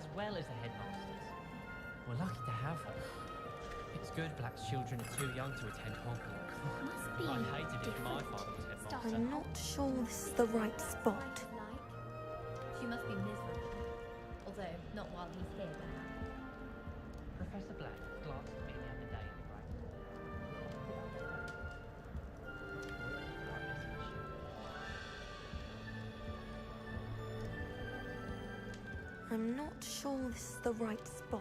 as well as the headmasters. We're lucky to have her. It's good Black's children are too young to attend Hogwarts. Must be I'd hate it if my father was headmaster. I'm not sure this is the right spot. She must be miserable. Although, not while he's here, perhaps. Professor Black glanced at me the other day in the bright I'm not sure this is the right spot.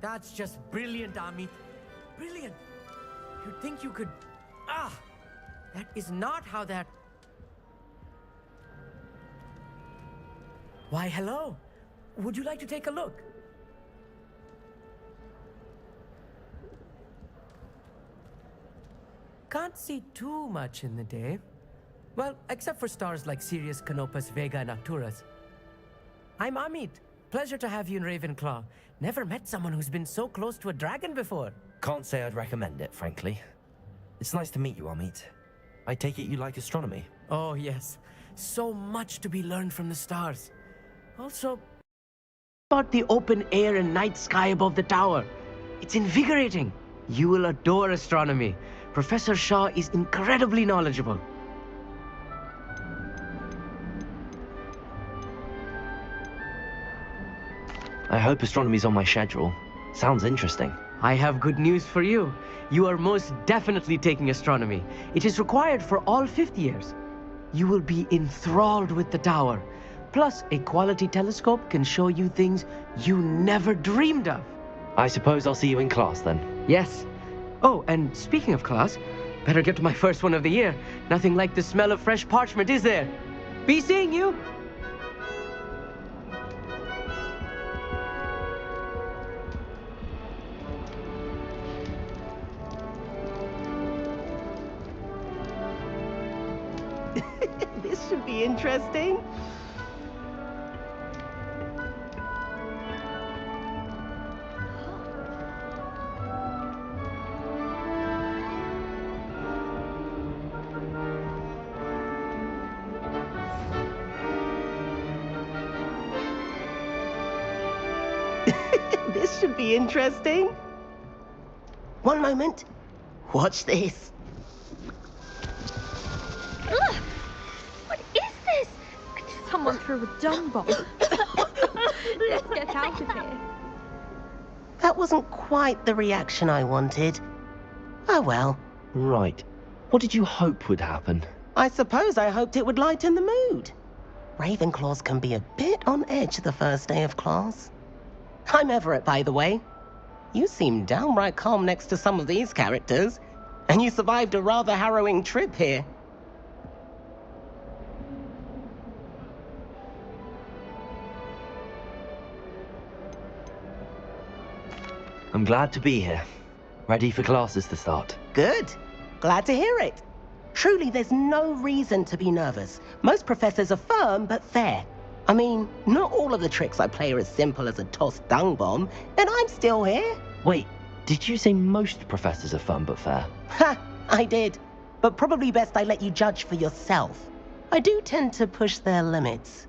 That's just brilliant, Amit. Brilliant. You'd think you could... That is not how that... Why, hello. Would you like to take a look? Can't see too much in the day. Well, except for stars like Sirius, Canopus, Vega, and Arcturus. I'm Amit. Pleasure to have you in Ravenclaw. Never met someone who's been so close to a dragon before. Can't say I'd recommend it, frankly. It's nice to meet you, Amit. I take it you like astronomy? Oh, yes. So much to be learned from the stars. Also, about the open air and night sky above the tower. It's invigorating. You will adore astronomy. Professor Shaw is incredibly knowledgeable. I hope astronomy's on my schedule. Sounds interesting. I have good news for you. You are most definitely taking astronomy. It is required for all fifth years. You will be enthralled with the tower. Plus, a quality telescope can show you things you never dreamed of. I suppose I'll see you in class then. Yes. Oh, and speaking of class, better get to my first one of the year. Nothing like the smell of fresh parchment, is there? Be seeing you! This should be interesting. This should be interesting. One moment. Watch this. Ugh! What is this? Someone threw a dung bomb. Let's get out of here. That wasn't quite the reaction I wanted. Oh well. Right. What did you hope would happen? I suppose I hoped it would lighten the mood. Ravenclaws can be a bit on edge the first day of class. I'm Everett, by the way. You seem downright calm next to some of these characters, and you survived a rather harrowing trip here. I'm glad to be here. Ready for classes to start. Good. Glad to hear it. Truly, there's no reason to be nervous. Most professors are firm but fair. I mean, not all of the tricks I play are as simple as a tossed dung bomb, and I'm still here. Wait, did you say most professors are fun but fair? Ha! I did. But probably best I let you judge for yourself. I do tend to push their limits.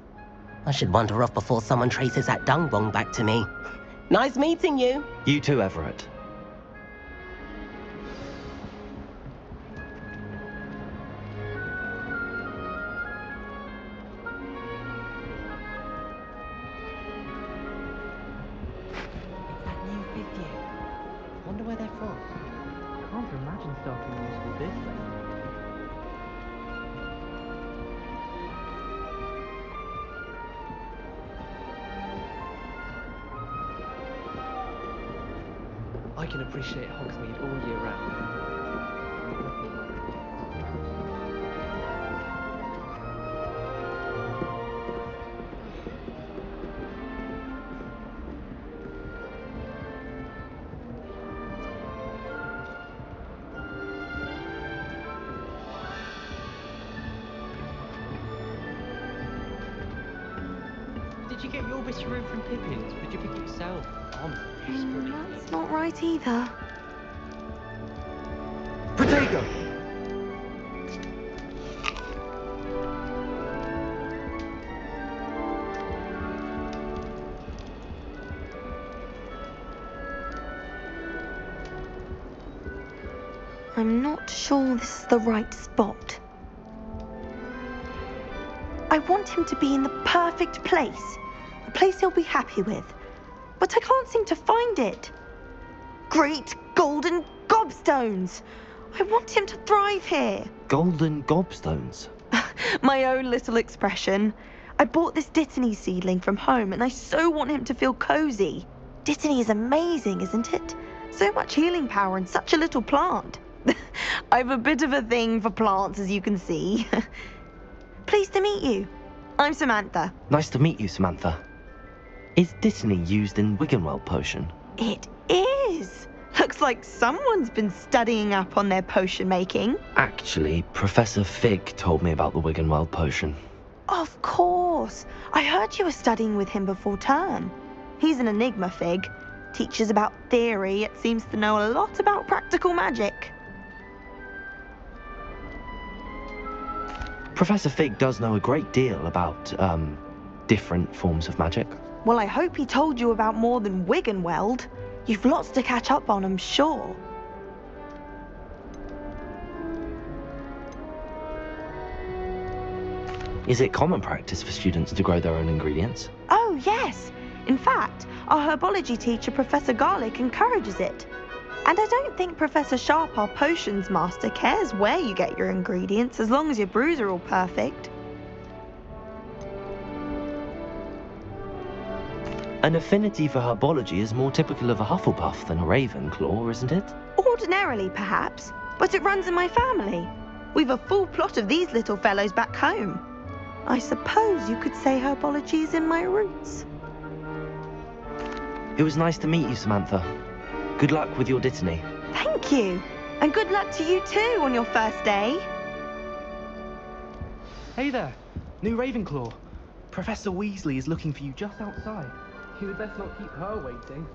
I should wander off before someone traces that dung bomb back to me. Nice meeting you. You too, Everett. That new fifth year. Wonder where they're from. Can't imagine starting new school this late. I can appreciate Hogsmeade all year round. did you get your bit of room from Pippin's? Or did you pick it yourself? That's not right either. Protego! I'm not sure this is the right spot. I want him to be in the perfect place. A place he'll be happy with. But I can't seem to find it. Great golden gobstones! I want him to thrive here. Golden gobstones. My own little expression. I bought this Dittany seedling from home and I so want him to feel cozy. Dittany is amazing, isn't it? So much healing power in such a little plant. I've a bit of a thing for plants, as you can see. Pleased to meet you. I'm Samantha. Nice to meet you, Samantha. Is Dittany used in Wiggenweld potion? It is. Looks like someone's been studying up on their potion making. Actually, Professor Fig told me about the Wiggenweld potion. Of course. I heard you were studying with him before term. He's an enigma, Fig. Teaches about theory, yet seems to know a lot about practical magic. Professor Fig does know a great deal about, different forms of magic. Well, I hope he told you about more than Wiggenweld. You've lots to catch up on, I'm sure. Is it common practice for students to grow their own ingredients? Oh, yes. In fact, our herbology teacher, Professor Garlic, encourages it. And I don't think Professor Sharp, our potions master, cares where you get your ingredients, as long as your brews are all perfect. An affinity for herbology is more typical of a Hufflepuff than a Ravenclaw, isn't it? Ordinarily, perhaps, but it runs in my family. We've a full plot of these little fellows back home. I suppose you could say herbology is in my roots. It was nice to meet you, Samantha. Good luck with your Dittany. Thank you. And good luck to you too on your first day. Hey there, new Ravenclaw. Professor Weasley is looking for you just outside. You had best not keep her waiting.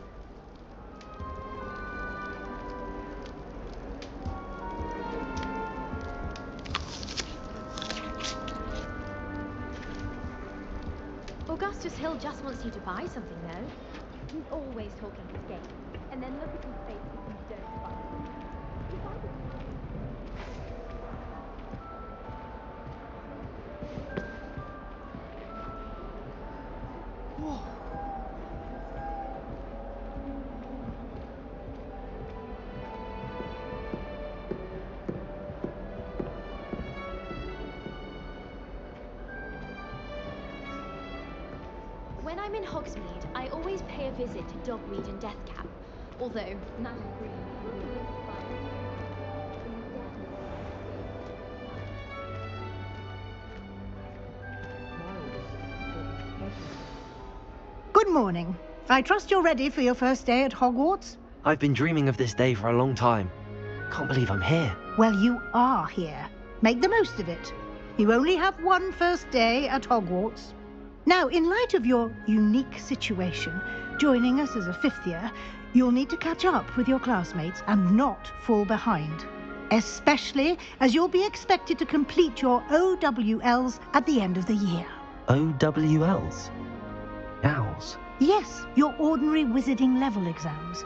Augustus Hill just wants you to buy something, though. He's always talking his game. And then look at his face if you don't buy it. When I'm in Hogsmeade, I always pay a visit to Dogweed and Deathcap. Although, Madam Green really is fine. Good morning. I trust you're ready for your first day at Hogwarts? I've been dreaming of this day for a long time. Can't believe I'm here. Well, you are here. Make the most of it. You only have one first day at Hogwarts. Now, in light of your unique situation, joining us as a fifth year, you'll need to catch up with your classmates and not fall behind. Especially as you'll be expected to complete your OWLs at the end of the year. OWLs? Owls? Yes, your ordinary wizarding level exams.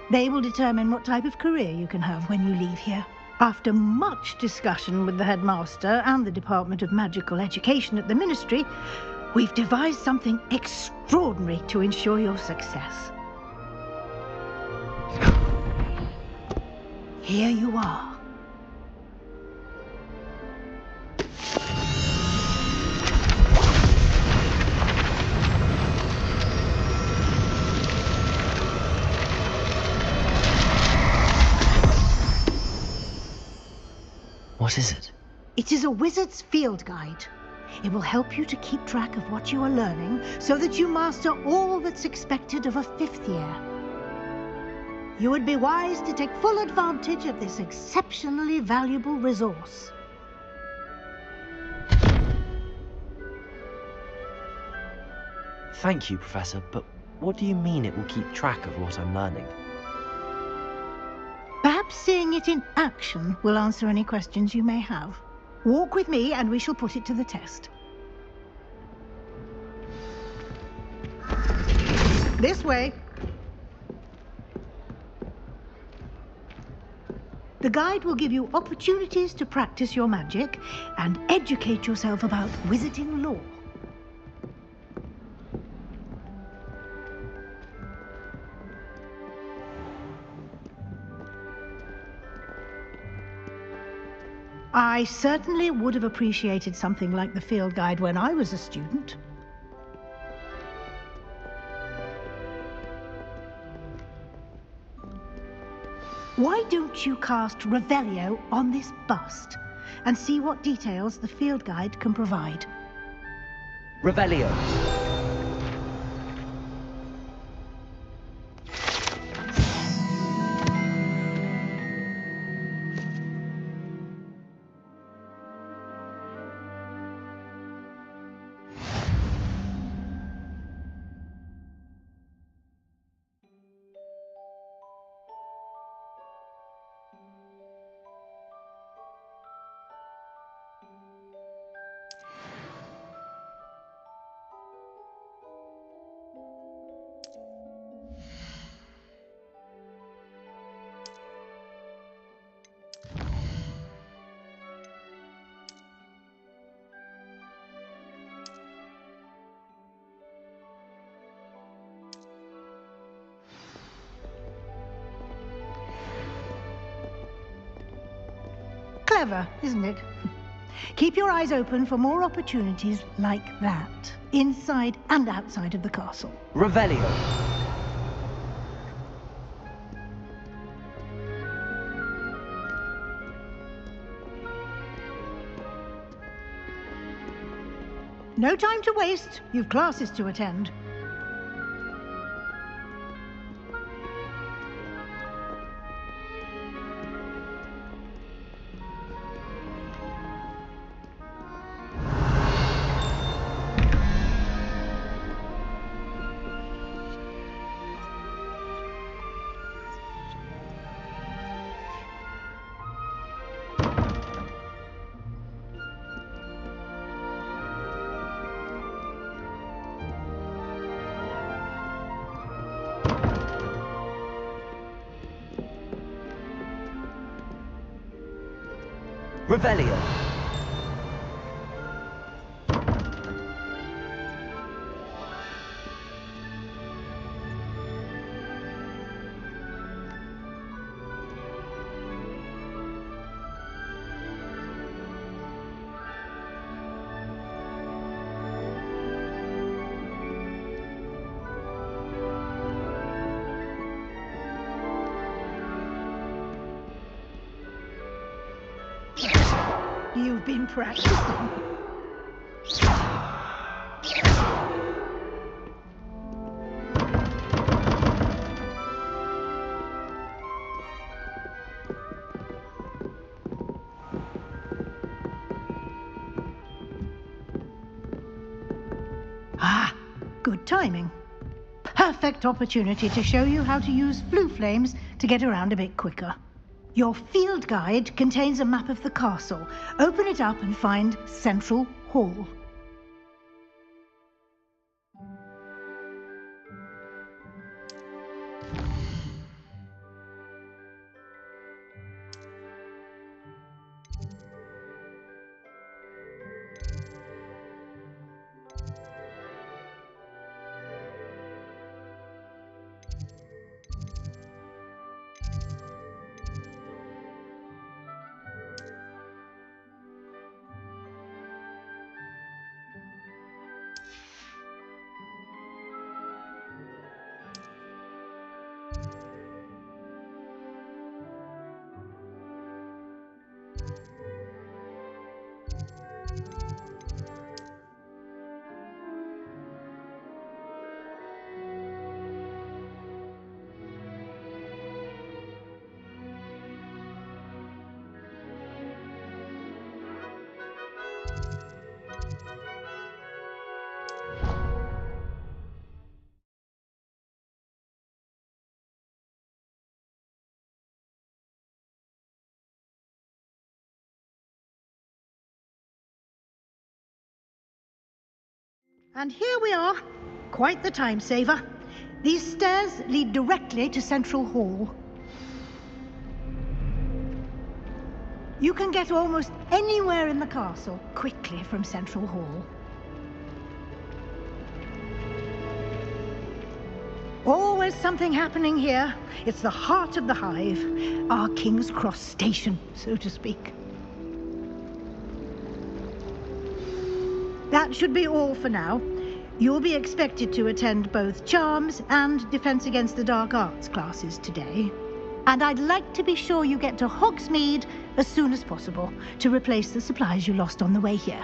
They will determine what type of career you can have when you leave here. After much discussion with the headmaster and the Department of Magical Education at the Ministry, we've devised something extraordinary to ensure your success. Here you are. What is it? It is a wizard's field guide. It will help you to keep track of what you are learning so that you master all that's expected of a fifth year. You would be wise to take full advantage of this exceptionally valuable resource. Thank you, Professor, but what do you mean it will keep track of what I'm learning? Perhaps seeing it in action will answer any questions you may have. Walk with me and we shall put it to the test. This way. The guide will give you opportunities to practice your magic and educate yourself about wizarding lore. I certainly would have appreciated something like the field guide when I was a student. Why don't you cast Revelio on this bust and see what details the field guide can provide? Revelio. Clever, isn't it? Keep your eyes open for more opportunities like that, inside and outside of the castle. Revelio. No time to waste. You've classes to attend. Revelio. You've been practicing. Ah, good timing. Perfect opportunity to show you how to use flue flames to get around a bit quicker. Your field guide contains a map of the castle. Open it up and find Central Hall. And here we are. Quite the time saver. These stairs lead directly to Central Hall. You can get almost anywhere in the castle quickly from Central Hall. Always something happening here. It's the heart of the hive, our King's Cross station, so to speak. That should be all for now. You'll be expected to attend both Charms and Defense Against the Dark Arts classes today. And I'd like to be sure you get to Hogsmeade as soon as possible to replace the supplies you lost on the way here.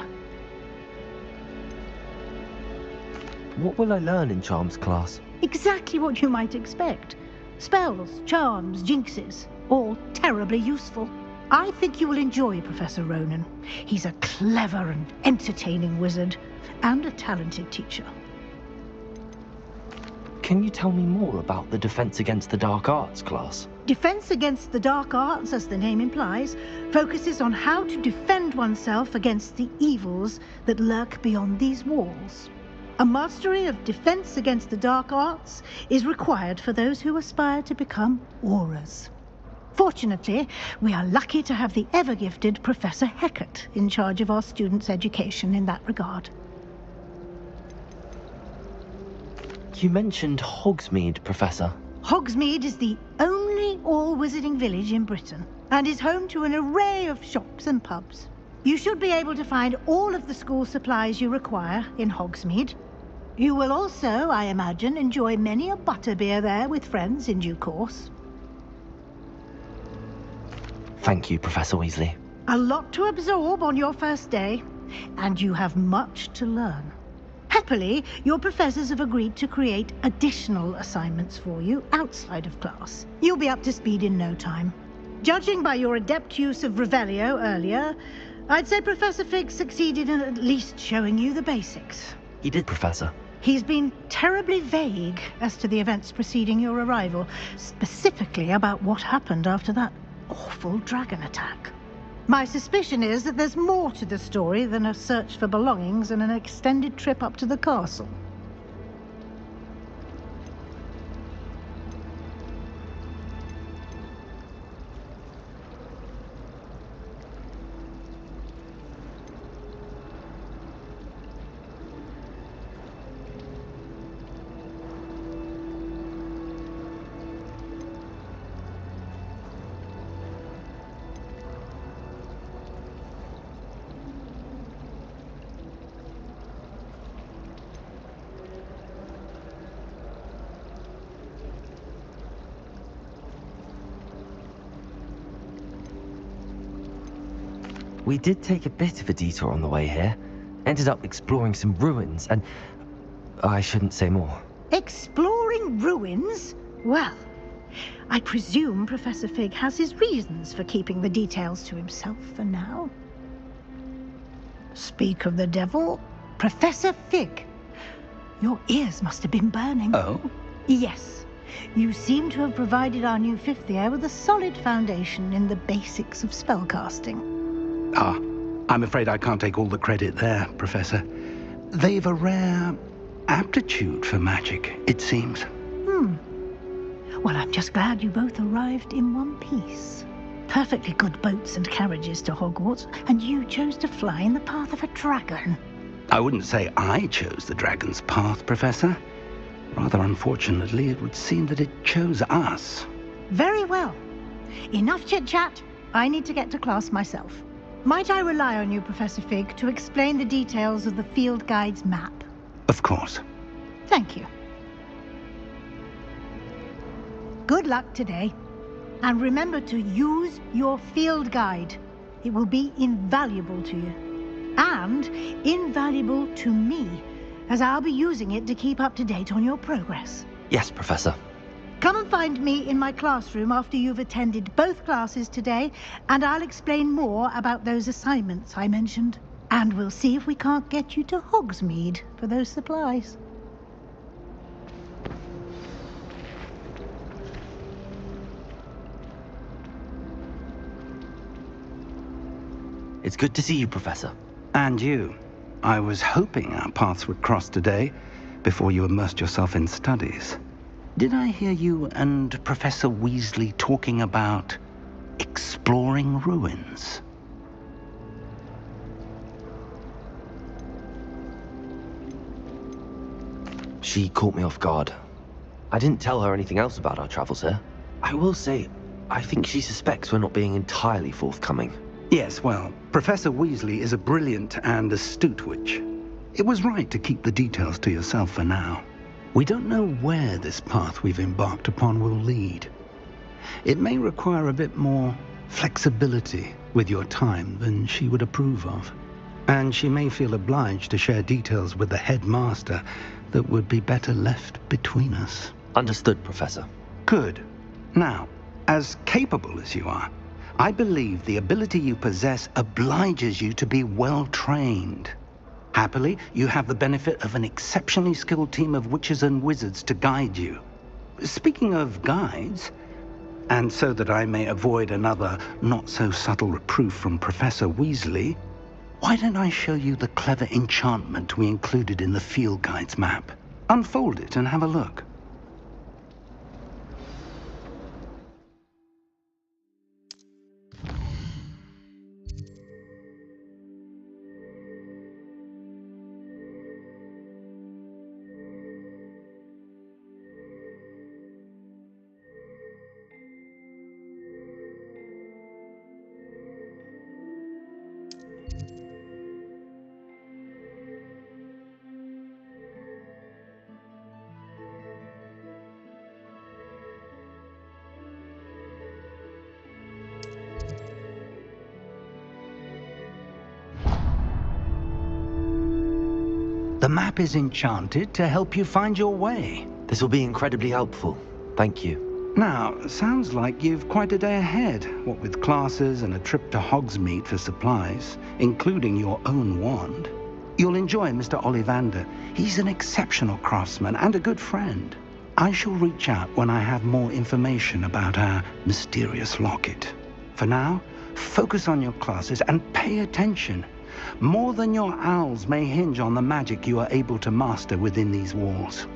What will I learn in Charms class? Exactly what you might expect. Spells, charms, jinxes, all terribly useful. I think you will enjoy Professor Ronan. He's a clever and entertaining wizard, and a talented teacher. Can you tell me more about the Defense Against the Dark Arts class? Defense Against the Dark Arts, as the name implies, focuses on how to defend oneself against the evils that lurk beyond these walls. A mastery of Defense Against the Dark Arts is required for those who aspire to become auras. Fortunately, we are lucky to have the ever-gifted Professor Hecat in charge of our students' education in that regard. You mentioned Hogsmeade, Professor. Hogsmeade is the only all-wizarding village in Britain and is home to an array of shops and pubs. You should be able to find all of the school supplies you require in Hogsmeade. You will also, I imagine, enjoy many a butterbeer there with friends in due course. Thank you, Professor Weasley. A lot to absorb on your first day, and you have much to learn. Happily, your professors have agreed to create additional assignments for you outside of class. You'll be up to speed in no time. Judging by your adept use of Revelio earlier, I'd say Professor Fig succeeded in at least showing you the basics. He did, Professor. He's been terribly vague as to the events preceding your arrival, specifically about what happened after that awful dragon attack. My suspicion is that there's more to the story than a search for belongings and an extended trip up to the castle. We did take a bit of a detour on the way here. Ended up exploring some ruins and... I shouldn't say more. Exploring ruins? Well, I presume Professor Fig has his reasons for keeping the details to himself for now. Speak of the devil, Professor Fig. Your ears must have been burning. Oh? Yes. You seem to have provided our new fifth year with a solid foundation in the basics of spellcasting. Ah, I'm afraid I can't take all the credit there, Professor. They've a rare aptitude for magic, it seems. Well, I'm just glad you both arrived in one piece. Perfectly good boats and carriages to Hogwarts, and you chose to fly in the path of a dragon. I wouldn't say I chose the dragon's path, Professor. Rather unfortunately, it would seem that it chose us. Very well. Enough chit-chat. I need to get to class myself. Might I rely on you, Professor Fig, to explain the details of the field guide's map? Of course. Thank you. Good luck today. And remember to use your field guide. It will be invaluable to you. And invaluable to me, as I'll be using it to keep up to date on your progress. Yes, Professor. Come and find me in my classroom after you've attended both classes today, and I'll explain more about those assignments I mentioned. And we'll see if we can't get you to Hogsmeade for those supplies. It's good to see you, Professor. And you. I was hoping our paths would cross today before you immersed yourself in studies. Did I hear you and Professor Weasley talking about exploring ruins? She caught me off guard. I didn't tell her anything else about our travels here. I will say, I think she suspects we're not being entirely forthcoming. Yes, well, Professor Weasley is a brilliant and astute witch. It was right to keep the details to yourself for now. We don't know where this path we've embarked upon will lead. It may require a bit more flexibility with your time than she would approve of. And she may feel obliged to share details with the headmaster that would be better left between us. Understood, Professor. Good. Now, as capable as you are, I believe the ability you possess obliges you to be well trained. Happily, you have the benefit of an exceptionally skilled team of witches and wizards to guide you. Speaking of guides, and so that I may avoid another not-so-subtle reproof from Professor Weasley, why don't I show you the clever enchantment we included in the field guide's map? Unfold it and have a look. The map is enchanted to help you find your way. This will be incredibly helpful. Thank you. Now, sounds like you've quite a day ahead, what with classes and a trip to Hogsmeade for supplies, including your own wand. You'll enjoy Mr. Ollivander. He's an exceptional craftsman and a good friend. I shall reach out when I have more information about our mysterious locket. For now, focus on your classes and pay attention. More than your owls may hinge on the magic you are able to master within these walls.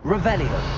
Revelio.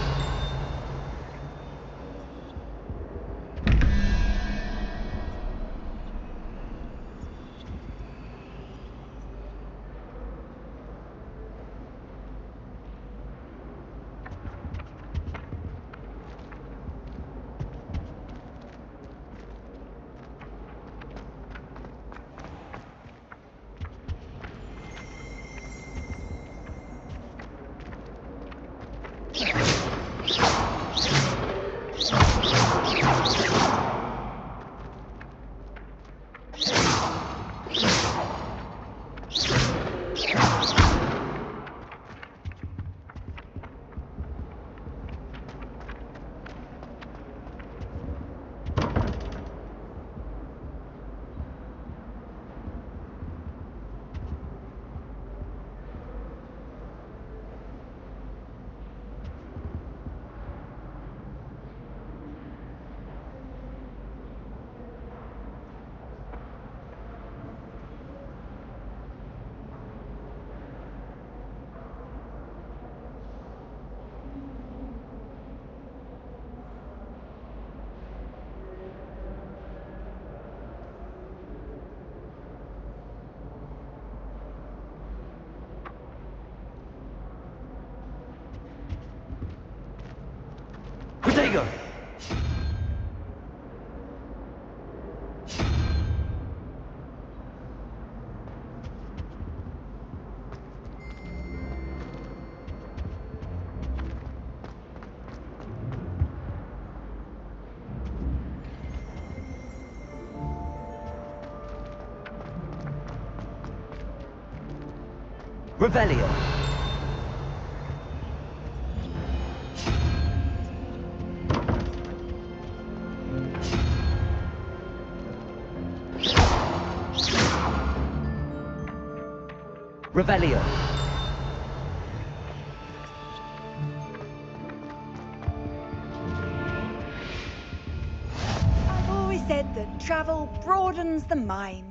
Protego! Revelio. Revelio. I've always said that travel broadens the mind.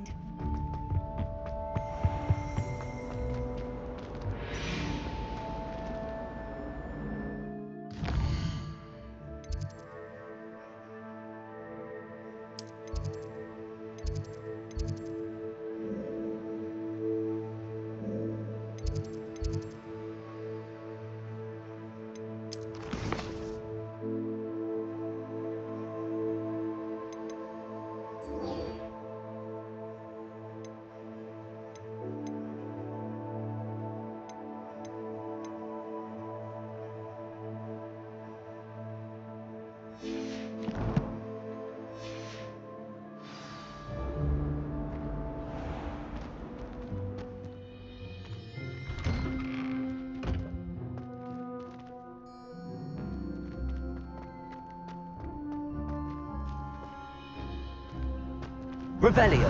Revelio.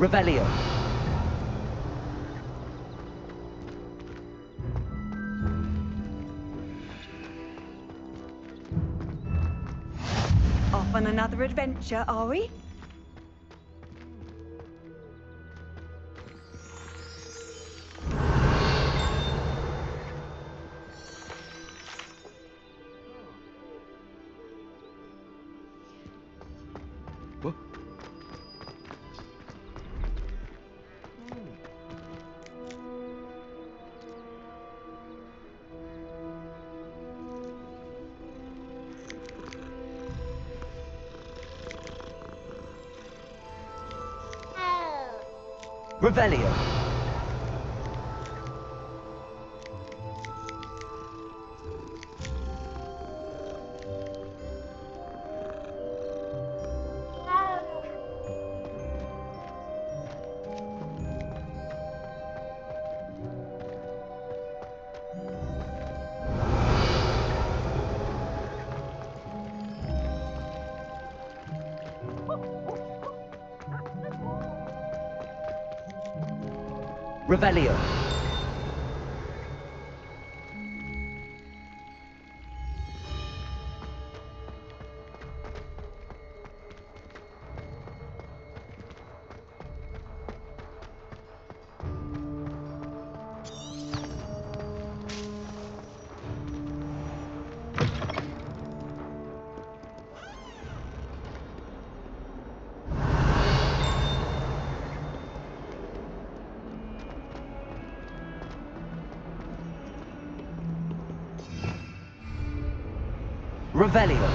Revelio. Off on another adventure, are we? Revelio. Revelio. Revelio.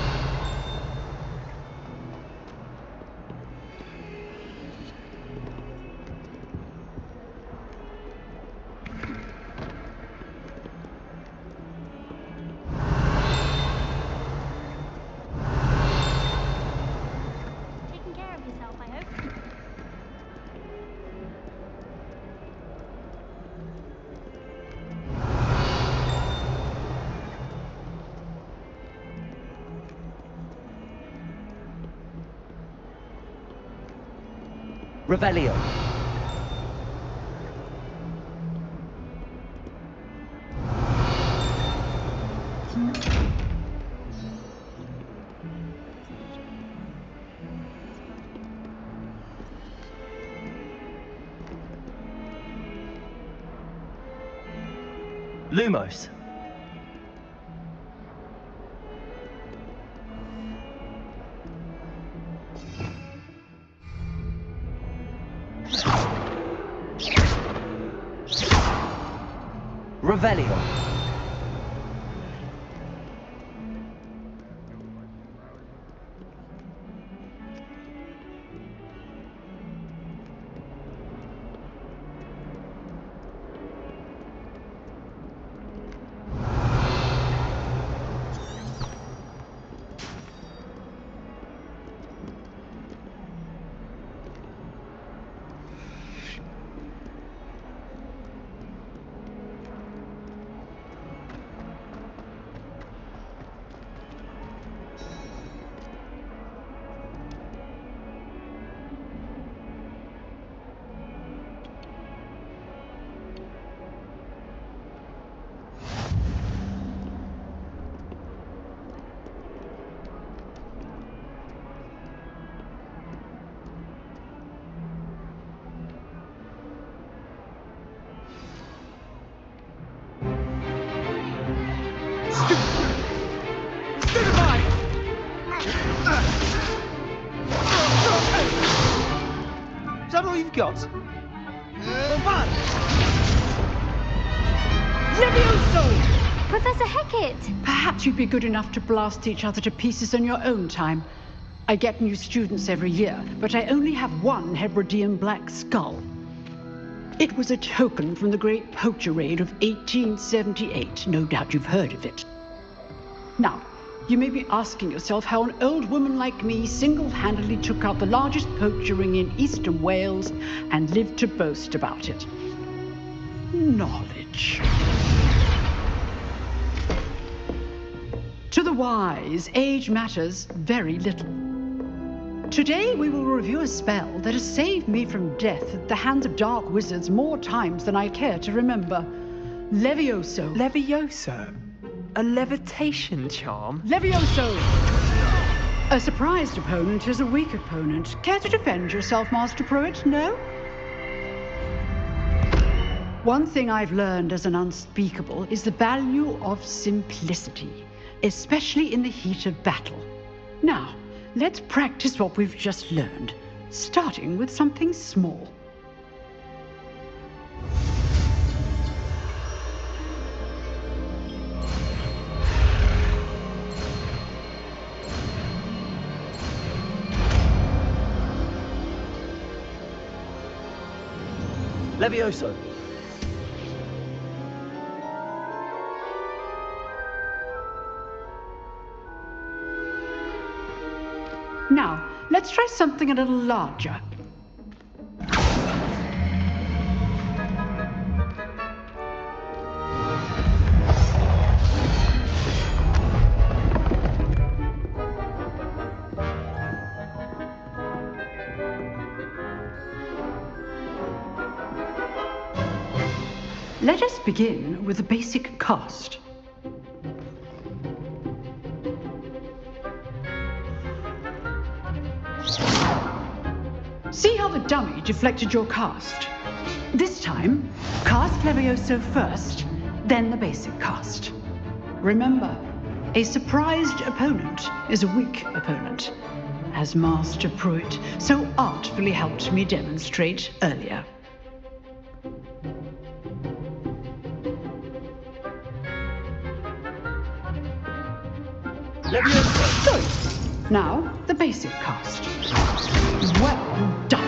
Taking care of yourself, I hope. Revelio. Lumos. Revelio. Is that all you've got? Levioso! Professor Hecat! Perhaps you'd be good enough to blast each other to pieces in your own time. I get new students every year, but I only have one Hebridean black skull. It was a token from the great poacher raid of 1878. No doubt you've heard of it. Now, you may be asking yourself how an old woman like me single-handedly took out the largest poacher ring in eastern Wales and lived to boast about it. Knowledge. To the wise, age matters very little. Today we will review a spell that has saved me from death at the hands of dark wizards more times than I care to remember. Levioso. Levioso? A levitation charm? Levioso! A surprised opponent is a weak opponent. Care to defend yourself, Master Pruitt? No? One thing I've learned as an unspeakable is the value of simplicity, especially in the heat of battle. Now, let's practice what we've just learned, starting with something small. Levioso. Now, let's try something a little larger. Let us begin with the basic cast. See how the dummy deflected your cast? This time, cast Levioso first, then the basic cast. Remember, a surprised opponent is a weak opponent, as Master Pruitt so artfully helped me demonstrate earlier. Levioso! Good. Now, the basic cast. Well done.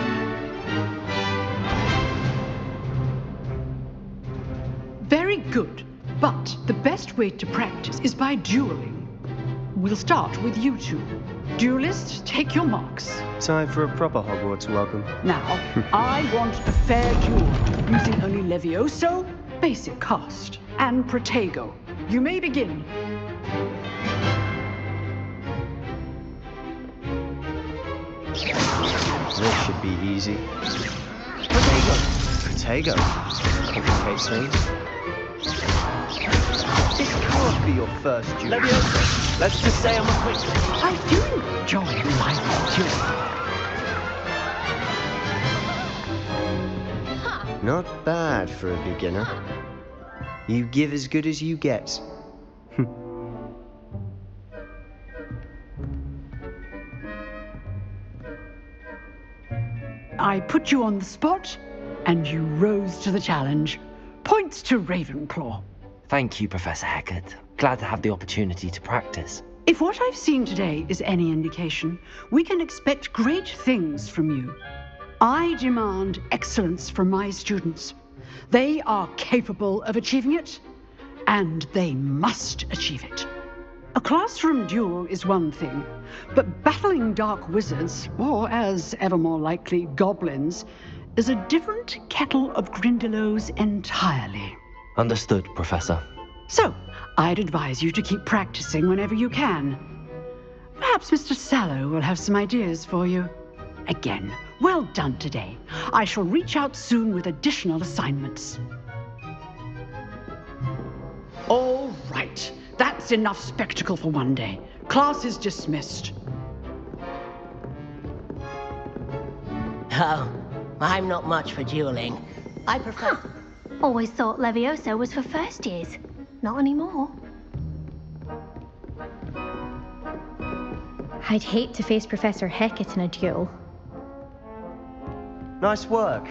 Very good, but the best way to practice is by dueling. We'll start with you two. Duelists, take your marks. Time for a proper Hogwarts welcome. Now, I want a fair duel, using only Levioso, basic cast, and Protego. You may begin. This should be easy. Protego. Complicates things. This can't be your first duel. Levioso, let's just say I'm a quick. I do enjoy my duel. Not bad for a beginner. You give as good as you get. I put you on the spot, and you rose to the challenge. Points to Ravenclaw. Thank you, Professor Hecat. Glad to have the opportunity to practice. If what I've seen today is any indication, we can expect great things from you. I demand excellence from my students. They are capable of achieving it, and they must achieve it. A classroom duel is one thing, but battling dark wizards, or as ever more likely, goblins, is a different kettle of Grindylows entirely. Understood, Professor. So, I'd advise you to keep practicing whenever you can. Perhaps Mr. Sallow will have some ideas for you. Again, well done today. I shall reach out soon with additional assignments. All right. That's enough spectacle for one day. Class is dismissed. Oh, I'm not much for dueling. I prefer... Always thought Levioso was for first years. Not anymore. I'd hate to face Professor Hecat in a duel. Nice work.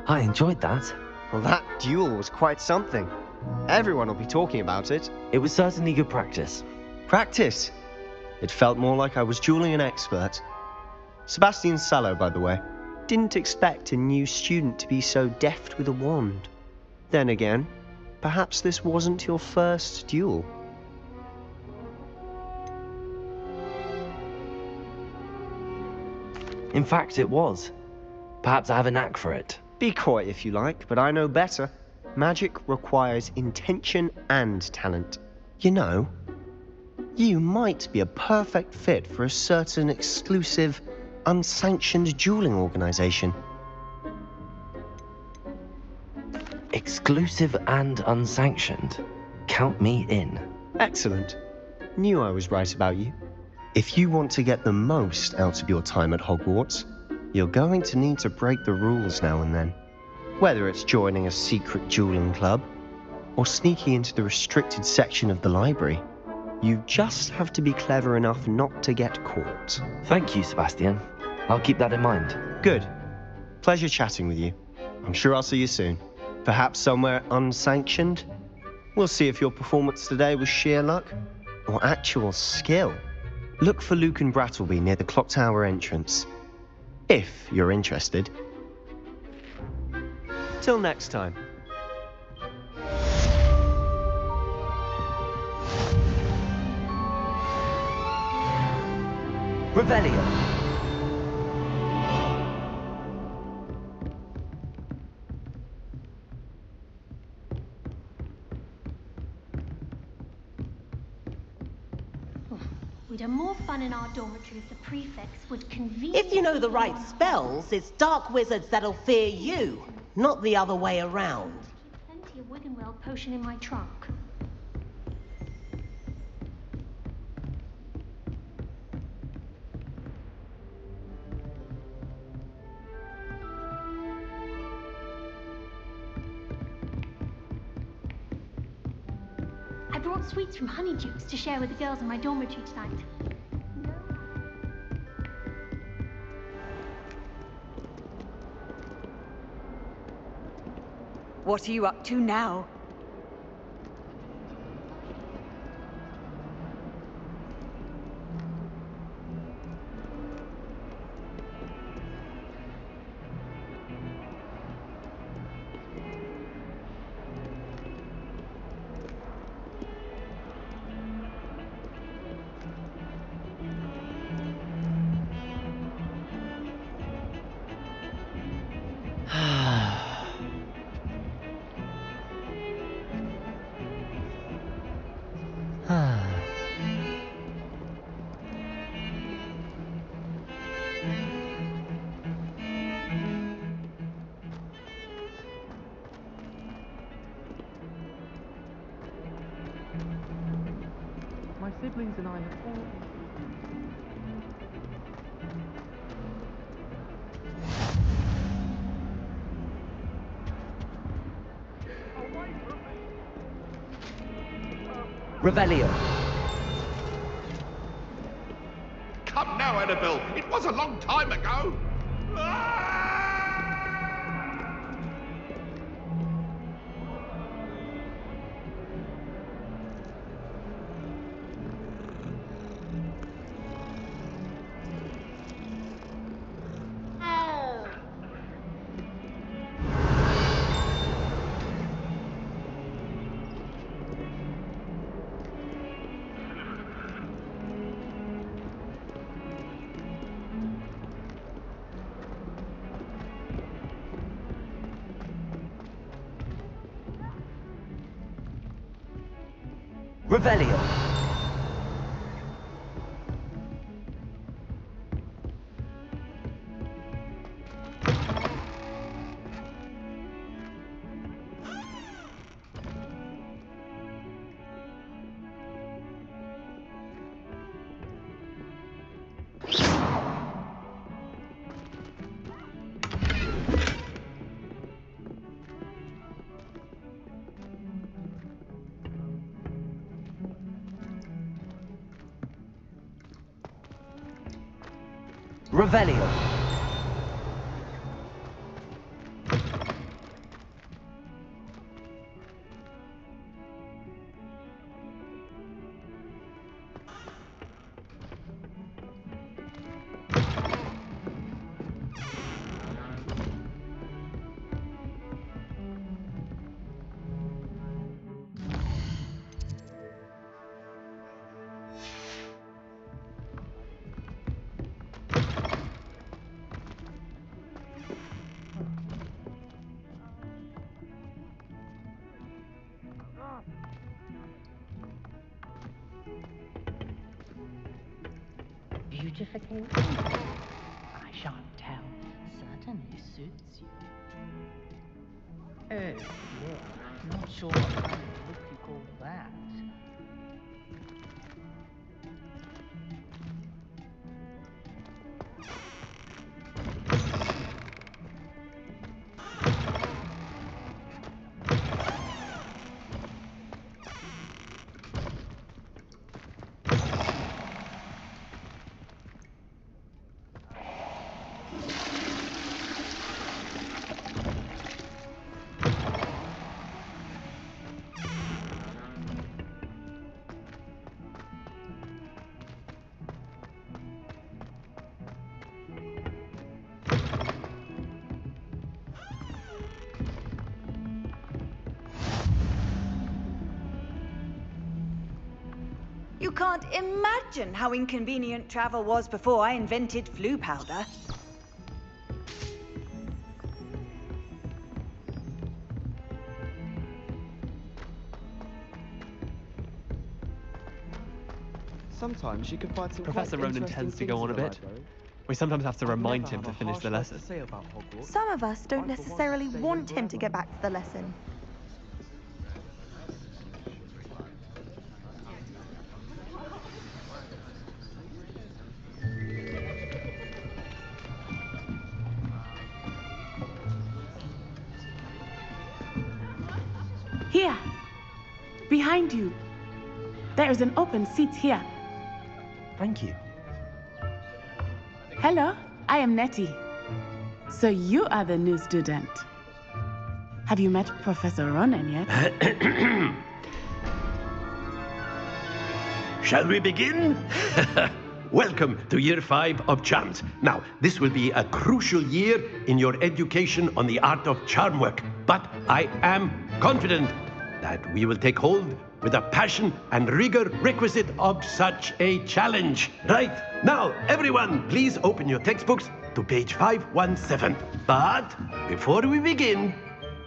I enjoyed that. Well, that duel was quite something. Everyone will be talking about it. It was certainly good practice. Practice? It felt more like I was dueling an expert. Sebastian Sallow, by the way. Didn't expect a new student to be so deft with a wand. Then again, perhaps this wasn't your first duel. In fact, it was. Perhaps I have a knack for it. Be coy if you like, but I know better. Magic requires intention and talent. You know, you might be a perfect fit for a certain exclusive, unsanctioned dueling organization. Exclusive and unsanctioned. Count me in. Excellent. Knew I was right about you. If you want to get the most out of your time at Hogwarts, you're going to need to break the rules now and then. Whether it's joining a secret dueling club, or sneaking into the restricted section of the library, you just have to be clever enough not to get caught. Thank you, Sebastian. I'll keep that in mind. Good. Pleasure chatting with you. I'm sure I'll see you soon. Perhaps somewhere unsanctioned? We'll see if your performance today was sheer luck, or actual skill. Look for Luke and Brattleby near the clock tower entrance. If you're interested. Till next time. Revelio. We have more fun in our dormitory if the prefects would conveniently... If you know the right spells, it's dark wizards that'll fear you, not the other way around. Plenty of Wiggenweld potion in my trunk. I brought sweets from Honeydukes to share with the girls in my dormitory tonight. What are you up to now? My siblings and I have all... Revelio. Come now, Annabelle. It was a long time ago. Revelio. Revelio. Beautification? I shan't tell. Certainly suits you. Oh, yeah. Not sure what kind of look you call that. You can't imagine how inconvenient travel was before I invented flu powder. Sometimes you can find some Professor quite Ronan interesting tends to things go in on a the bit. library. We sometimes have to remind Never him to have a finish harsh the word lesson. to say about Hogwarts. Some of us don't I, for one, necessarily stay want in him to get back to the lesson. Here, behind you. There is an open seat here. Thank you. Hello, I am Nettie. So you are the new student. Have you met Professor Ronan yet? Shall we begin? Welcome to Year 5 of Charms. Now, this will be a crucial year in your education on the art of charm work. But I am confident that we will take hold with the passion and rigor requisite of such a challenge. Right, now, everyone, please open your textbooks to page 517. But before we begin,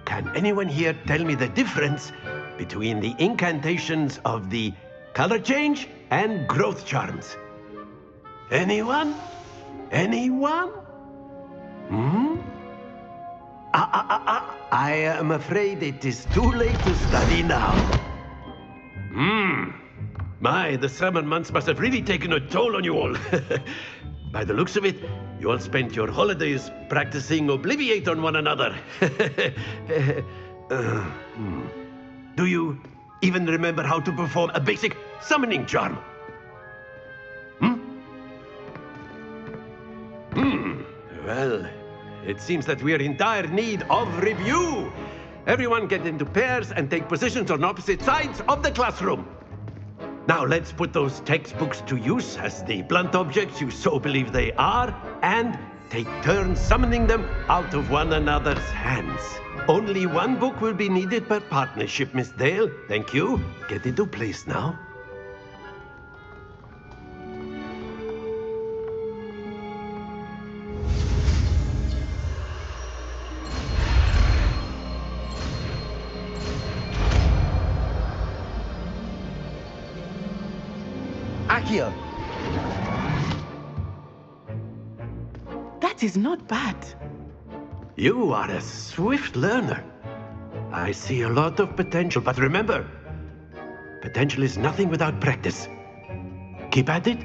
can anyone here tell me the difference between the incantations of the color change and growth charms? Anyone? Anyone? I am afraid it is too late to study now. My, the summer months must have really taken a toll on you all. By the looks of it, you all spent your holidays practicing Obliviate on one another. Do you even remember how to perform a basic summoning charm? Well, it seems that we are in dire need of review. Everyone get into pairs and take positions on opposite sides of the classroom. Now let's put those textbooks to use as the blunt objects you so believe they are, and take turns summoning them out of one another's hands. Only one book will be needed per partnership, Miss Dale. Thank you. Get into place now. Accio! That is not bad. You are a swift learner. I see a lot of potential, but remember, potential is nothing without practice. Keep at it.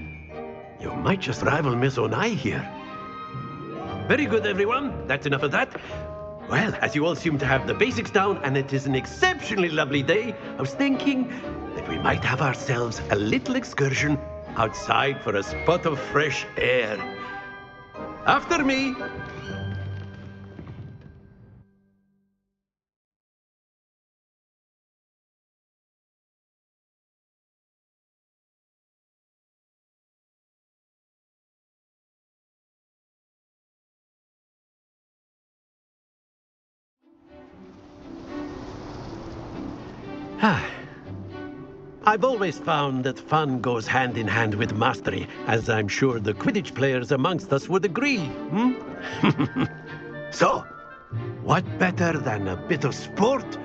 You might just rival Miss Onai here. Very good, everyone. That's enough of that. Well, as you all seem to have the basics down, and it is an exceptionally lovely day, I was thinking that we might have ourselves a little excursion outside for a spot of fresh air. After me. I've always found that fun goes hand in hand with mastery, as I'm sure the Quidditch players amongst us would agree. So, what better than a bit of sport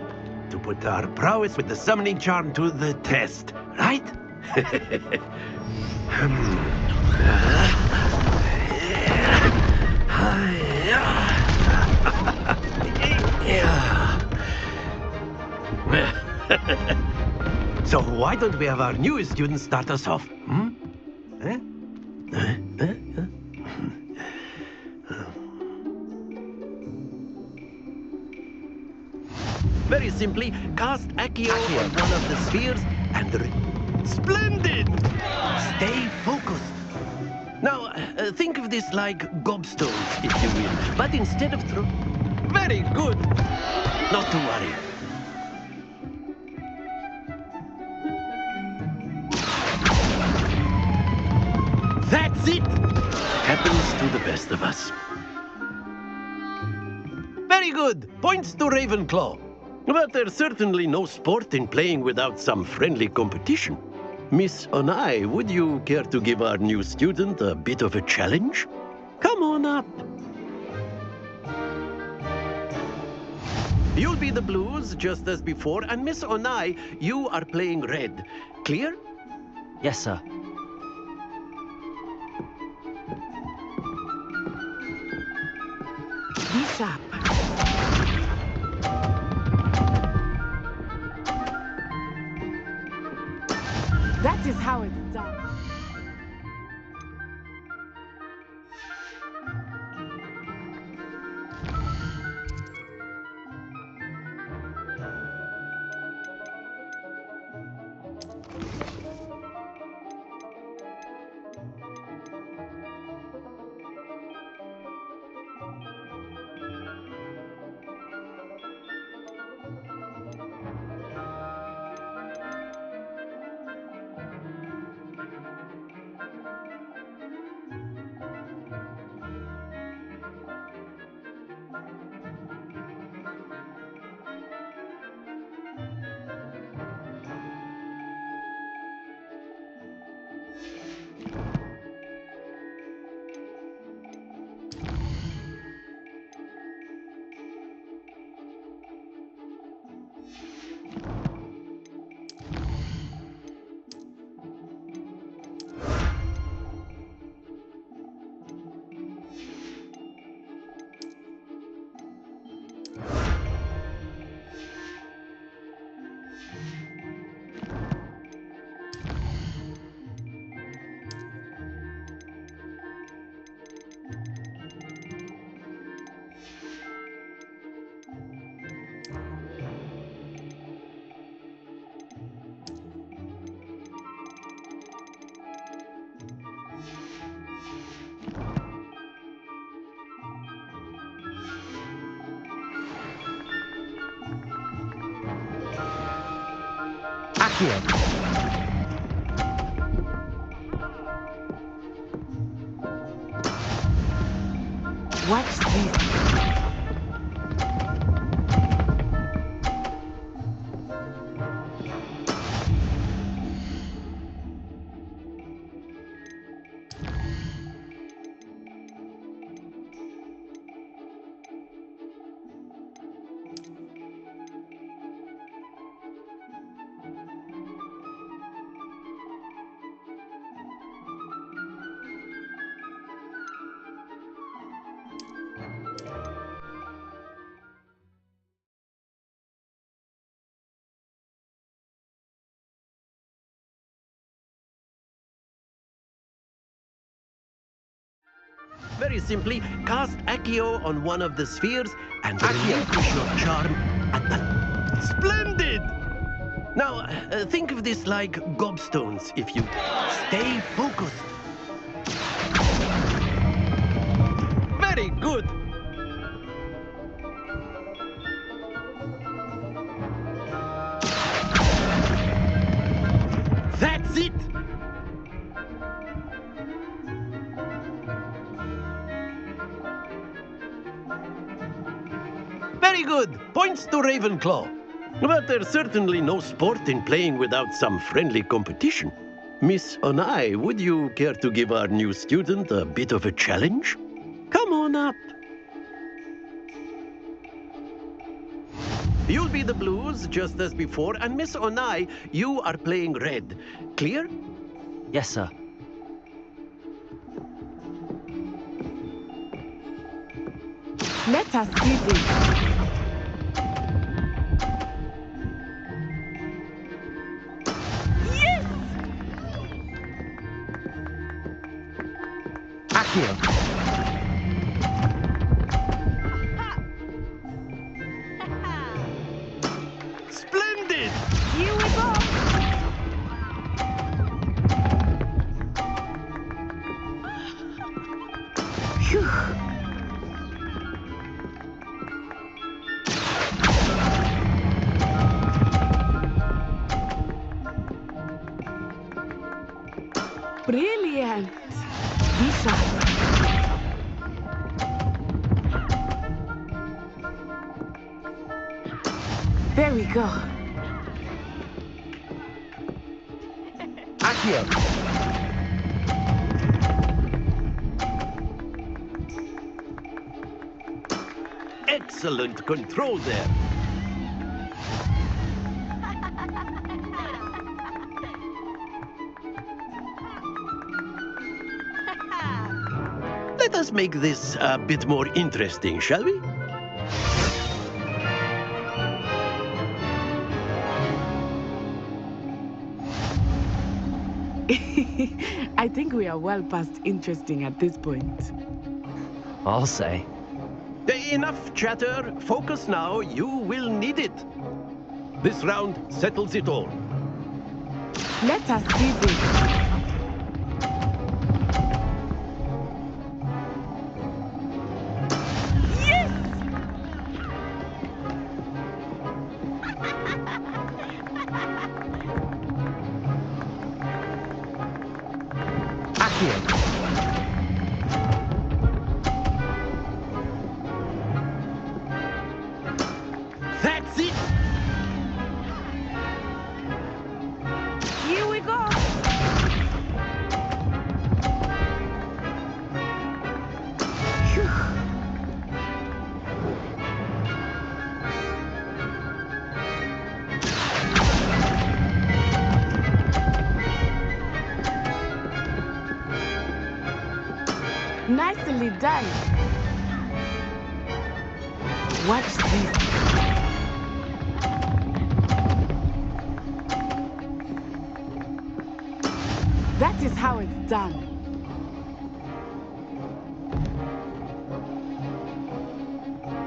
to put our prowess with the summoning charm to the test, right? So why don't we have our newest student start us off? Very simply, cast Accio on one of the spheres and... Splendid! Stay focused. Now, think of this like gobstones, if you will. But instead of Very good! Not to worry. That's it! Happens to the best of us. Very good! Points to Ravenclaw. But there's certainly no sport in playing without some friendly competition. Miss Onai, would you care to give our new student a bit of a challenge? Come on up. You'll be the blues, just as before, and Miss Onai, you are playing red. Clear? Yes, sir. sharp. That is how it's done. Accio. Watch this. Very simply, cast Accio on one of the spheres and relinquish your charm at the... Splendid! Now, think of this like gobstones if you stay focused. Very good! That's it! Very good! Points to Ravenclaw. But there's certainly no sport in playing without some friendly competition. Miss Onai, would you care to give our new student a bit of a challenge? Come on up. You'll be the blues, just as before, and Miss Onai, you are playing red. Clear? Yes, sir. Let us see this. Accio. Splendid! Here we go! Phew. Brilliant! Be sharp. There we go. Accio. Excellent control there. Let us make this a bit more interesting, shall we? I think we are well past interesting at this point. I'll say. Enough chatter. Focus now. You will need it. This round settles it all. Let us see this. That's it! Here we go! Nicely done. Watch this. That is how it's done.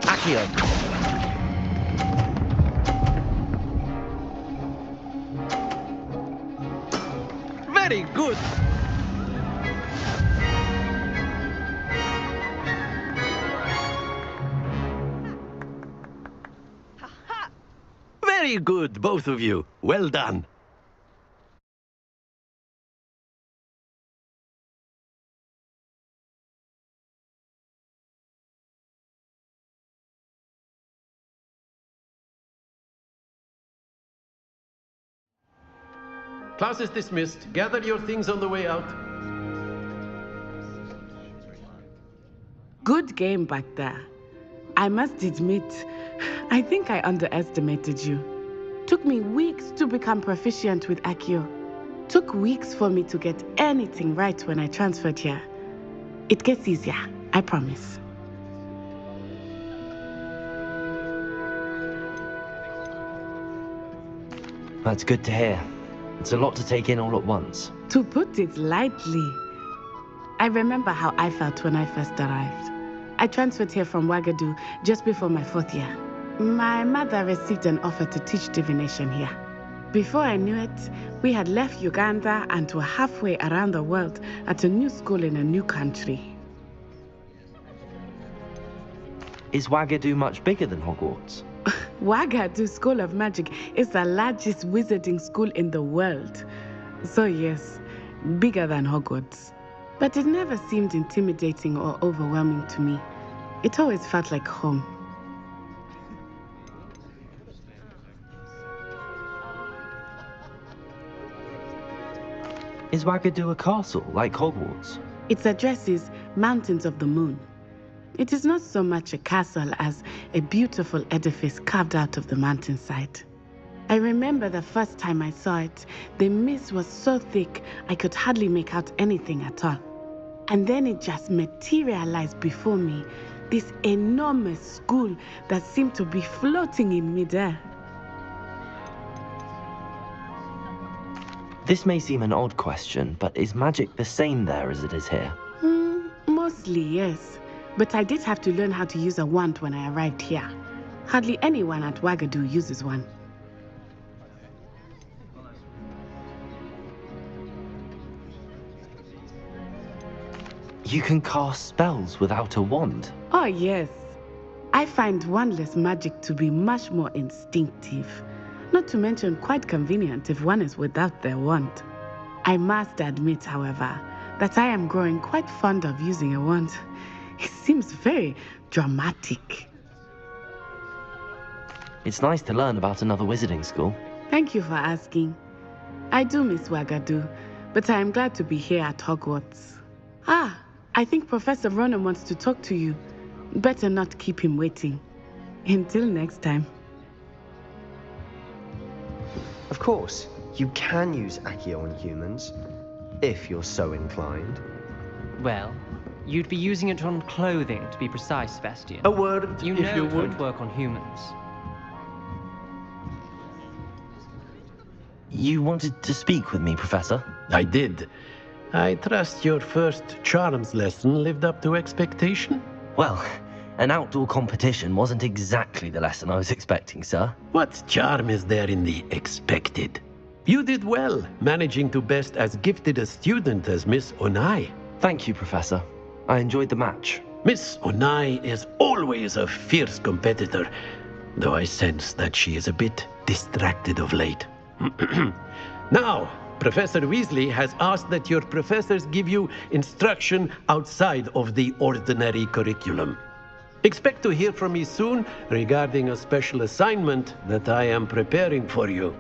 Accio. Very good. Very good, both of you. Well done. Class is dismissed. Gather your things on the way out. Good game back there. I must admit, I think I underestimated you. Took me weeks to become proficient with Accio. Took weeks for me to get anything right when I transferred here. It gets easier, I promise. That's good to hear. It's a lot to take in all at once. To put it lightly, I remember how I felt when I first arrived. I transferred here from Ouagadougou just before my 4th year. My mother received an offer to teach divination here. Before I knew it, we had left Uganda and were halfway around the world at a new school in a new country. Is Ouagadougou much bigger than Hogwarts? Ouagadougou School of Magic is the largest wizarding school in the world. So yes, bigger than Hogwarts. But it never seemed intimidating or overwhelming to me. It always felt like home. Is Ouagadougou a castle, like Hogwarts? Its address is Mountains of the Moon. It is not so much a castle as a beautiful edifice carved out of the mountainside. I remember the first time I saw it, the mist was so thick I could hardly make out anything at all. And then it just materialized before me, this enormous school that seemed to be floating in midair. This may seem an odd question, but is magic the same there as it is here? Mostly, yes. But I did have to learn how to use a wand when I arrived here. Hardly anyone at Ouagadougou uses one. You can cast spells without a wand? Oh, yes. I find wandless magic to be much more instinctive. Not to mention quite convenient if one is without their wand. I must admit, however, that I am growing quite fond of using a wand. It seems very dramatic. It's nice to learn about another wizarding school. Thank you for asking. I do miss Ouagadougou, but I am glad to be here at Hogwarts. Ah, I think Professor Ronan wants to talk to you. Better not keep him waiting. Until next time. Of course, you can use Accio on humans, if you're so inclined. Well, You'd be using it on clothing, to be precise, Sebastian. A word, You if know you it would. won't work on humans. You wanted to speak with me, Professor? I did. I trust your first charms lesson lived up to expectation? Well, an outdoor competition wasn't exactly the lesson I was expecting, sir. What charm is there in the expected? You did well, managing to best as gifted a student as Miss Onai. Thank you, Professor. I enjoyed the match. Miss Onai is always a fierce competitor, though I sense that she is a bit distracted of late. Now, Professor Weasley has asked that your professors give you instruction outside of the ordinary curriculum. Expect to hear from me soon regarding a special assignment that I am preparing for you.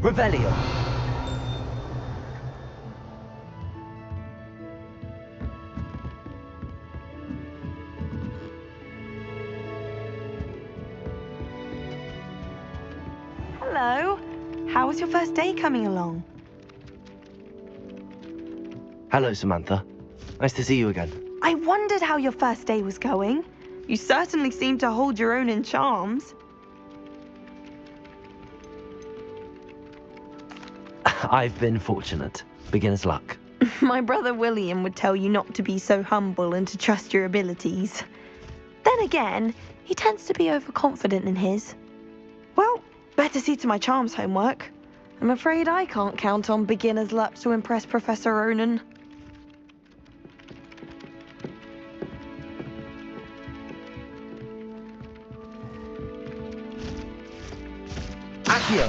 Revelio. Hello. How was your first day coming along? Hello, Samantha. Nice to see you again. I wondered how your first day was going. You certainly seem to hold your own in charms. I've been fortunate. Beginner's luck. My brother William would tell you not to be so humble and to trust your abilities. Then again, he tends to be overconfident in his. Well, better see to my charms homework. I'm afraid I can't count on beginner's luck to impress Professor Ronan. Accio!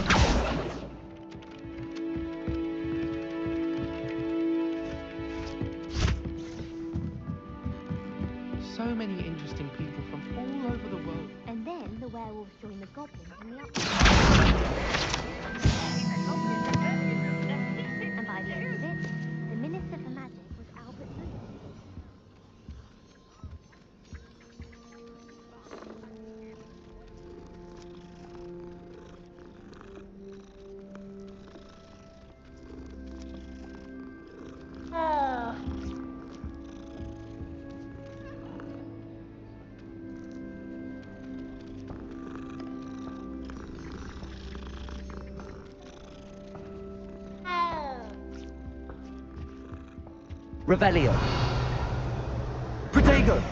So many interesting people from all over the world. And then the werewolves join the goblins in the And by the end of it, the Minister for Magic was Albert Lewis. Revelio. Protego.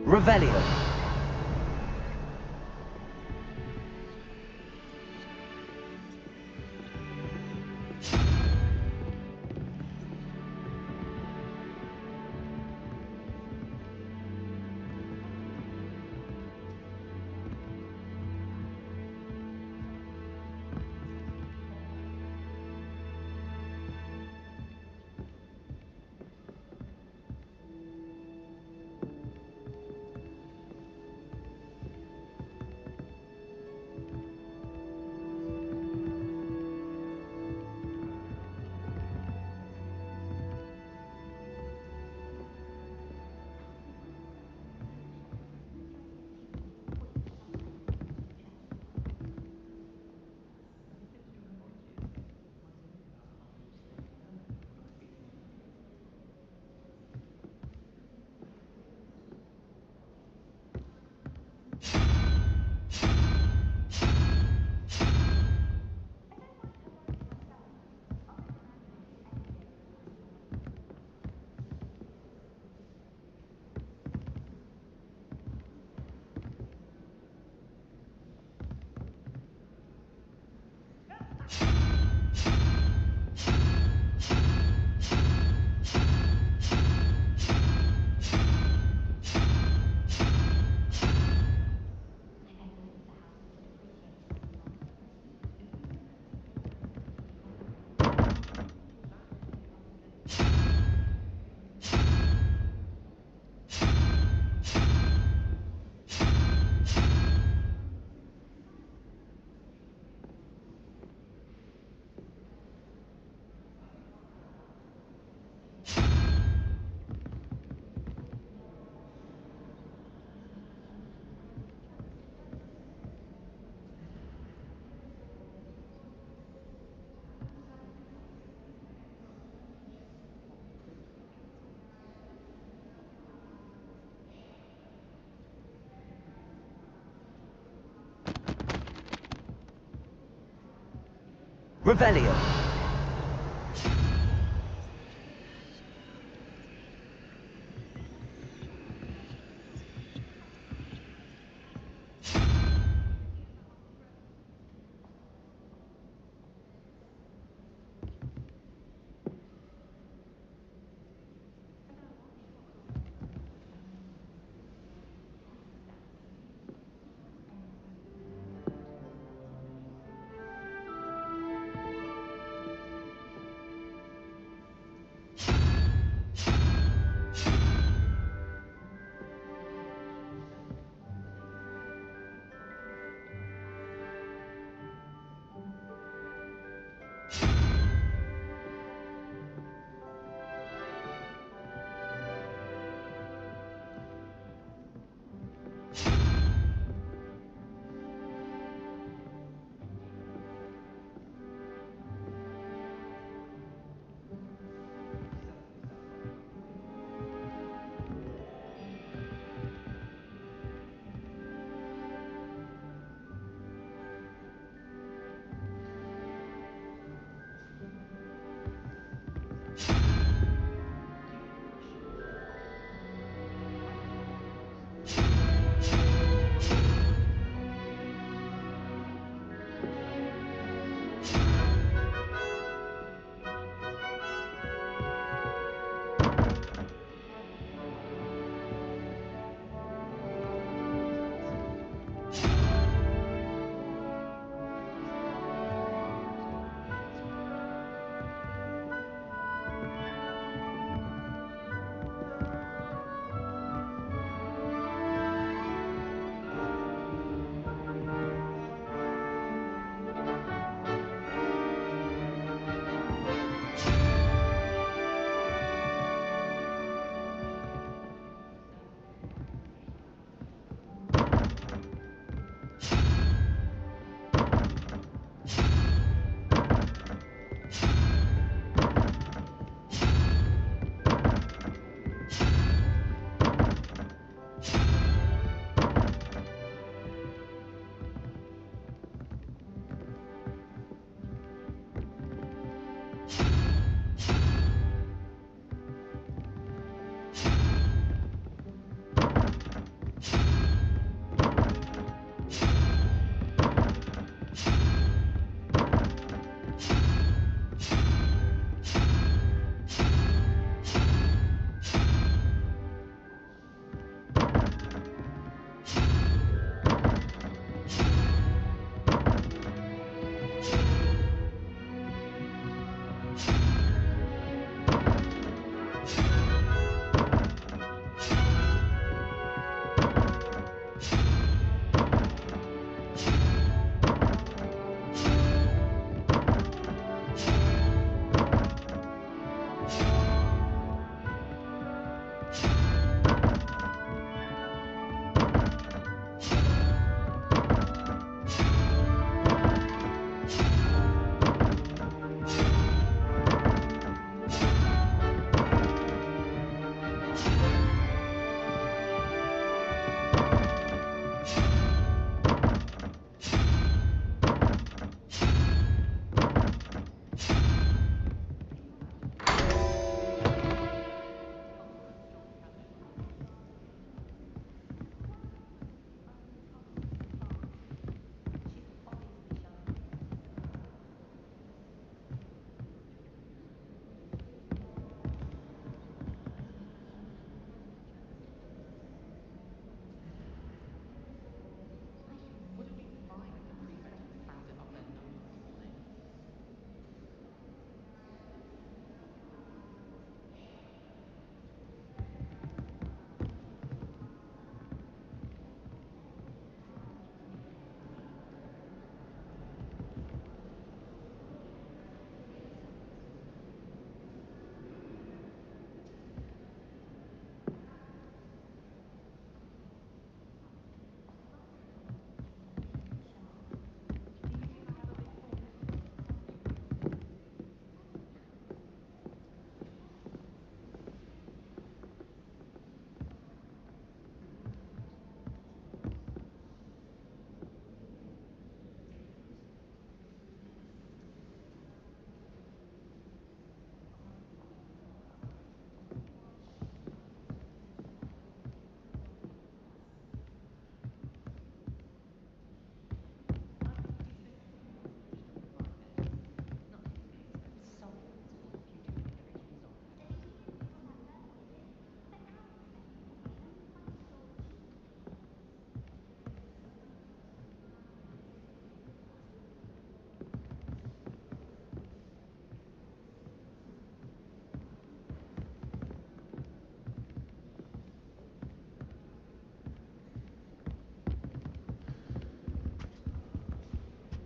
Revelio. Revelio.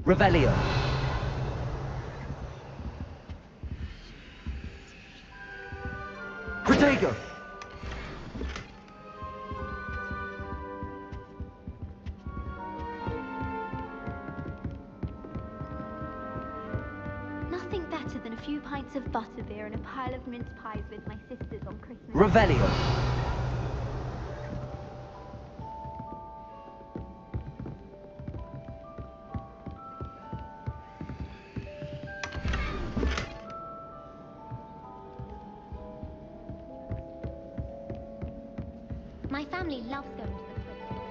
Revelio. Protego. Nothing better than a few pints of butterbeer and a pile of mince pies with my sisters on Christmas. Revelio. My family loves going to the thrift store.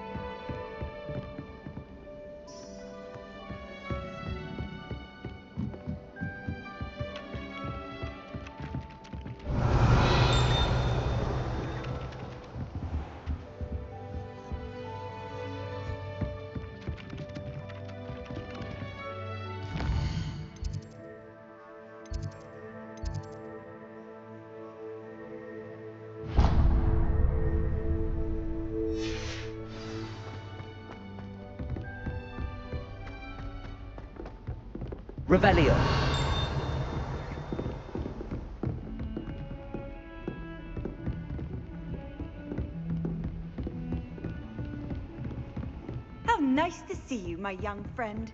Revelio. How nice to see you, my young friend.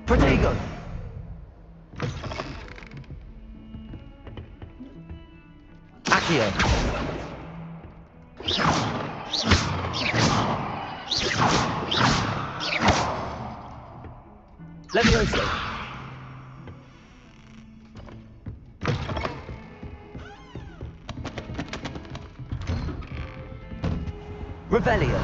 Protego. Accio. Levioso. Revelio.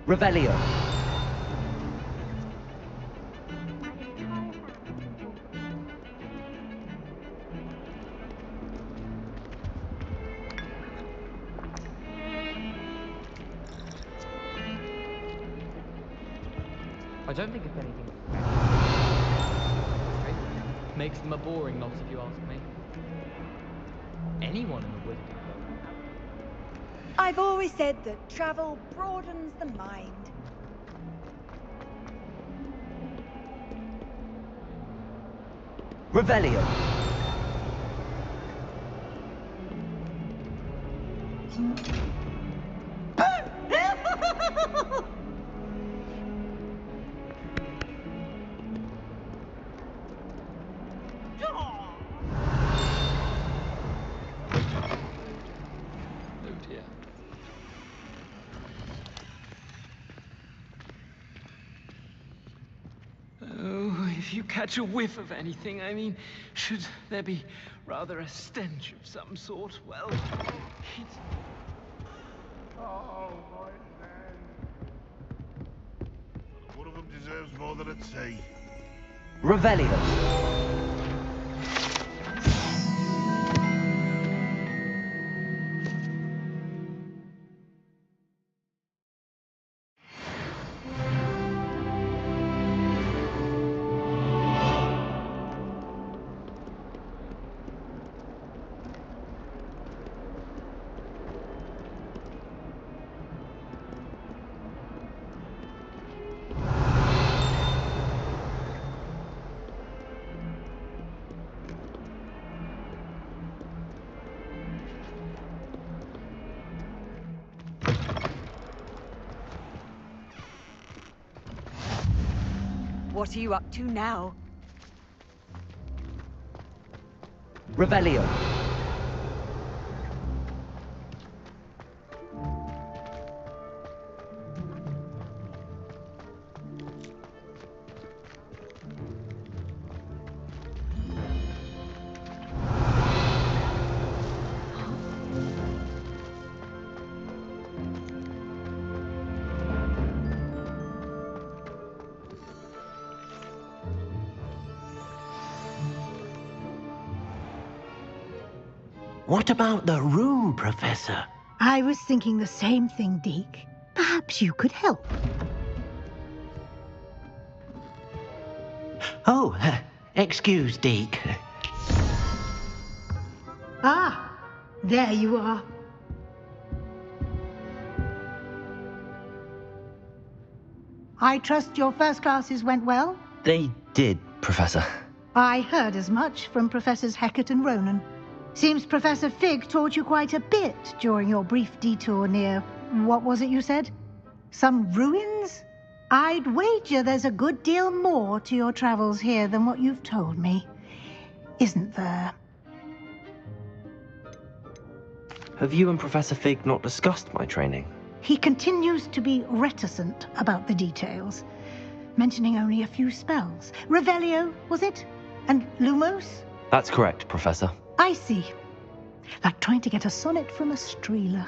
Revelio. I don't think it's anything special. Makes them a boring lot if you ask me. Anyone in the wood. I've always said that travel broadens the mind. Revelio. Oh dear. Oh, if you catch a whiff of anything, I mean, should there be rather a stench of some sort, well, it's... Oh, my man. One of them deserves more than a tea. Revelio. What are you up to now? Revelio. What about the room, Professor? I was thinking the same thing, Deke. Perhaps you could help. Oh, excuse, Deke. Ah, there you are. I trust your first classes went well? They did, Professor. I heard as much from Professors Hecat and Ronan. Seems Professor Fig taught you quite a bit during your brief detour near, what was it you said? Some ruins? I'd wager there's a good deal more to your travels here than what you've told me. Isn't there? Have you and Professor Fig not discussed my training? He continues to be reticent about the details, mentioning only a few spells. Revelio, was it? And Lumos? That's correct, Professor. I see. Like trying to get a sonnet from a streeler.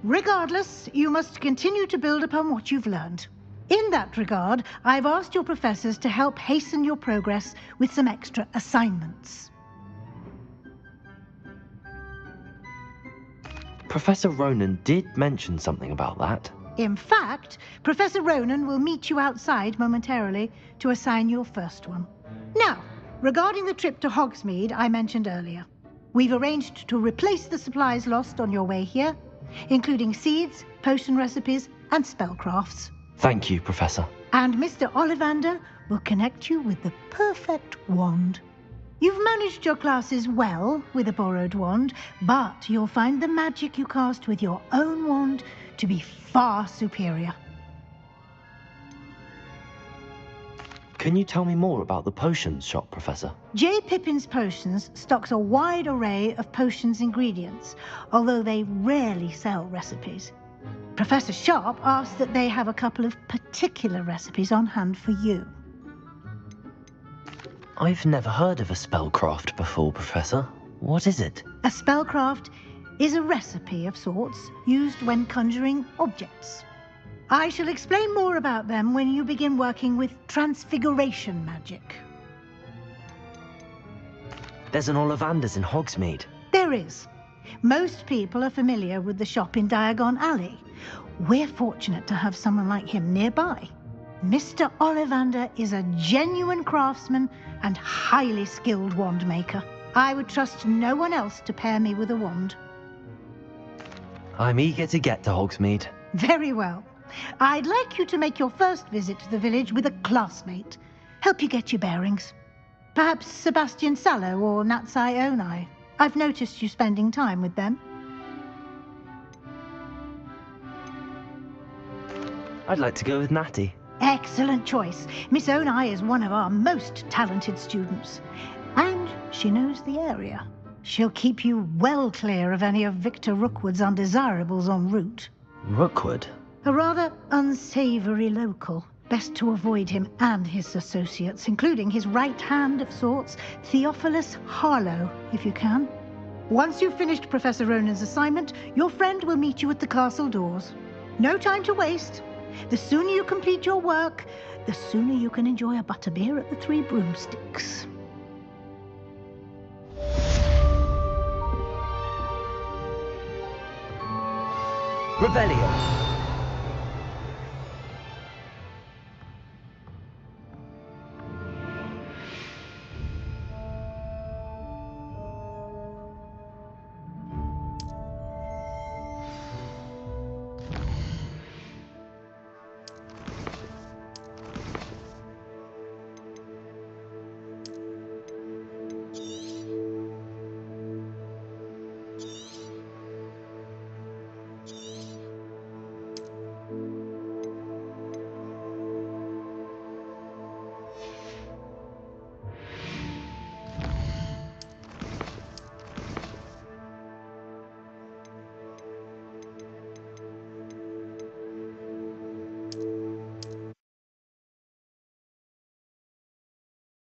Regardless, you must continue to build upon what you've learned. In that regard, I've asked your professors to help hasten your progress with some extra assignments. Professor Ronan did mention something about that. In fact, Professor Ronan will meet you outside momentarily to assign your first one. Now, regarding the trip to Hogsmeade I mentioned earlier, we've arranged to replace the supplies lost on your way here, including seeds, potion recipes, and spellcrafts. Thank you, Professor. And Mr. Ollivander will connect you with the perfect wand. You've managed your classes well with a borrowed wand, but you'll find the magic you cast with your own wand to be far superior. Can you tell me more about the potions shop, Professor? J. Pippin's Potions stocks a wide array of potions ingredients, although they rarely sell recipes. Professor Sharp asks that they have a couple of particular recipes on hand for you. I've never heard of a spellcraft before, Professor. What is it? A spellcraft is a recipe of sorts used when conjuring objects. I shall explain more about them when you begin working with transfiguration magic. There's an Ollivander's in Hogsmeade. There is. Most people are familiar with the shop in Diagon Alley. We're fortunate to have someone like him nearby. Mr. Ollivander is a genuine craftsman and highly skilled wand maker. I would trust no one else to pair me with a wand. I'm eager to get to Hogsmeade. Very well. I'd like you to make your first visit to the village with a classmate. Help you get your bearings. Perhaps Sebastian Sallow or Natsai Onai. I've noticed you spending time with them. I'd like to go with Natty. Excellent choice. Miss Onai is one of our most talented students. And she knows the area. She'll keep you well clear of any of Victor Rookwood's undesirables en route. Rookwood? A rather unsavory local. Best to avoid him and his associates, including his right hand of sorts, Theophilus Harlow, if you can. Once you've finished Professor Ronan's assignment, your friend will meet you at the castle doors. No time to waste. The sooner you complete your work, the sooner you can enjoy a butterbeer at the Three Broomsticks. Revelio.